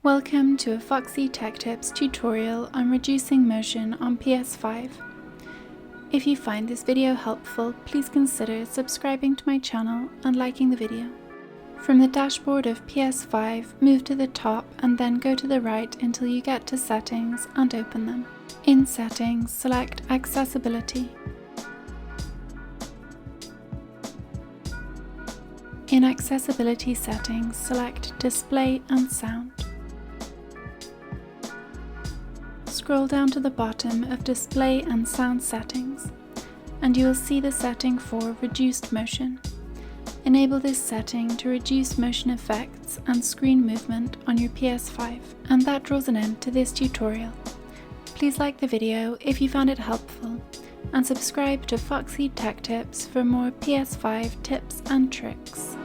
Welcome to a Foxy Tech Tips tutorial on reducing motion on PS5. If you find this video helpful, please consider subscribing to my channel and liking the video. From the dashboard of PS5, move to the top and then go to the right until you get to Settings and open them. In Settings, select Accessibility. In Accessibility settings, select Display and Sound. Scroll down to the bottom of Display and Sound settings, and you will see the setting for Reduced Motion. Enable this setting to reduce motion effects and screen movement on your PS5. And that draws an end to this tutorial. Please like the video if you found it helpful, and subscribe to Foxy Tech Tips for more PS5 tips and tricks.